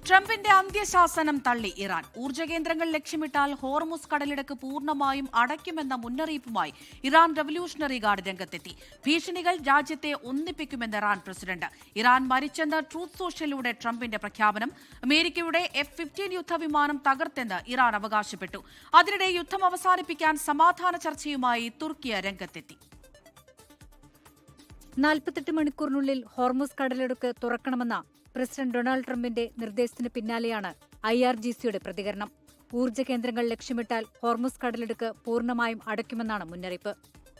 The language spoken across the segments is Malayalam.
ട്രംപിന്റെ അന്ത്യശാസനം തള്ളി ഇറാൻ. ഊർജ്ജ കേന്ദ്രങ്ങൾ ലക്ഷ്യമിട്ടാൽ ഹോർമുസ് കടലിടുക്ക് പൂർണ്ണമായും അടയ്ക്കുമെന്ന മുന്നറിയിപ്പുമായി ഇറാൻ റവല്യൂഷണറി ഗാർഡ് രംഗത്തെത്തി. ഭീഷണികൾ രാജ്യത്തെ ഒന്നിപ്പിക്കുമെന്ന് ഇറാൻ പ്രസിഡന്റ്. ഇറാൻ മരിച്ചെന്ന് ട്രൂത്ത് സോഷ്യലിലൂടെ ട്രംപിന്റെ പ്രഖ്യാപനം. അമേരിക്കയുടെ F-15 യുദ്ധവിമാനം തകർത്തെന്ന് ഇറാൻ അവകാശപ്പെട്ടു. അതിനിടെ യുദ്ധം അവസാനിപ്പിക്കാൻ സമാധാന ചർച്ചയുമായി തുർക്കിയ രംഗത്തെത്തി. 48 മണിക്കൂറിനുള്ളിൽ ഹോർമുസ് കടലിടുക്ക് തുറക്കണമെന്ന പ്രസിഡന്റ് ഡൊണാൾഡ് ട്രംപിന്റെ നിർദ്ദേശത്തിന് പിന്നാലെയാണ് IRGCയുടെ പ്രതികരണം. ഊർജ്ജ കേന്ദ്രങ്ങൾ ലക്ഷ്യമിട്ടാൽ ഹോർമുസ് കടലിടുക്ക് പൂർണ്ണമായും അടയ്ക്കുമെന്നാണ് മുന്നറിയിപ്പ്.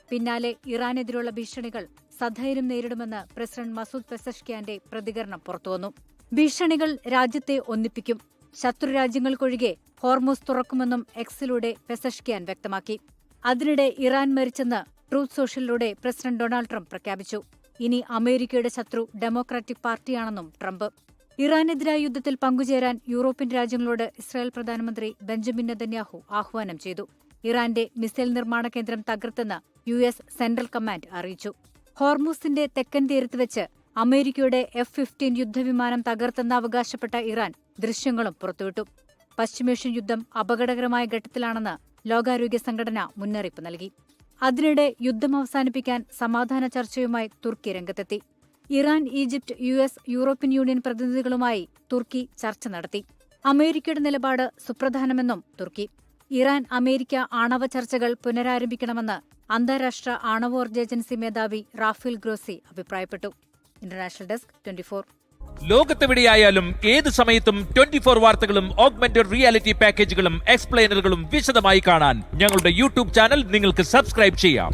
പിന്നാലെ ഇറാനെതിരുള്ള ഭീഷണികൾ സധൈര്യം നേരിടുമെന്ന് പ്രസിഡന്റ് മസൂദ് പെസഷ്കിയാന്റെ പ്രതികരണം പുറത്തുവന്നു. ഭീഷണികൾ രാജ്യത്തെ ഒന്നിപ്പിക്കും, ശത്രുരാജ്യങ്ങൾക്കൊഴികെ ഹോർമുസ് തുറക്കുമെന്നും എക്സിലൂടെ പെസഷ്കിയാൻ വ്യക്തമാക്കി. അതിനിടെ ഇറാൻ മരിച്ചെന്ന് ട്രൂത്ത് സോഷ്യലിലൂടെ പ്രസിഡന്റ് ഡൊണാൾഡ് ട്രംപ് പ്രഖ്യാപിച്ചു. ഇനി അമേരിക്കയുടെ ശത്രു ഡെമോക്രാറ്റിക് പാർട്ടിയാണെന്നും ട്രംപ്. ഇറാനെതിരായ യുദ്ധത്തിൽ പങ്കുചേരാൻ യൂറോപ്യൻ രാജ്യങ്ങളോട് ഇസ്രായേൽ പ്രധാനമന്ത്രി ബെഞ്ചമിൻ നെതന്യാഹു ആഹ്വാനം ചെയ്തു. ഇറാന്റെ മിസൈൽ നിർമ്മാണ കേന്ദ്രം തകർത്തെന്ന് US സെൻട്രൽ കമാൻഡ് അറിയിച്ചു. ഹോർമുസിന്റെ തെക്കൻ തീരത്ത് വെച്ച് അമേരിക്കയുടെ F-15 യുദ്ധവിമാനം തകർത്തെന്ന് അവകാശപ്പെട്ട ഇറാൻ ദൃശ്യങ്ങളും പുറത്തുവിട്ടു. പശ്ചിമേഷ്യൻ യുദ്ധം അപകടകരമായ ഘട്ടത്തിലാണെന്ന് ലോകാരോഗ്യ സംഘടന മുന്നറിയിപ്പ് നൽകി. അതിനിടെ യുദ്ധം അവസാനിപ്പിക്കാൻ സമാധാന ചർച്ചയുമായി തുർക്കി രംഗത്തെത്തി. Iran, Egypt, US, European union പ്രതിനിധികളുമായി തുർക്കി ചർച്ച നടത്തി. അമേരിക്കയുടെ നിലപാട് സുപ്രധാനമെന്നും തുർക്കി. ഇറാൻ അമേരിക്ക ആണവ ചർച്ചകൾ പുനരാരംഭിക്കണമെന്ന് അന്താരാഷ്ട്ര ആണവോർജ്ജ ഏജൻസി മേധാവി റാഫേൽ ഗ്രോസി അഭിപ്രായപ്പെട്ടു. International desk 24. ലോകത്തെവിടെയായാലും ഏത് സമയത്തും 24 വാർത്തകളും ഓഗ്മെന്റഡ് റിയാലിറ്റി പാക്കേജുകളും എക്സ്പ്ലെയിനറുകളും വിശദമായി കാണാൻ ഞങ്ങളുടെ YouTube ചാനൽ നിങ്ങൾക്ക് സബ്സ്ക്രൈബ് ചെയ്യാം.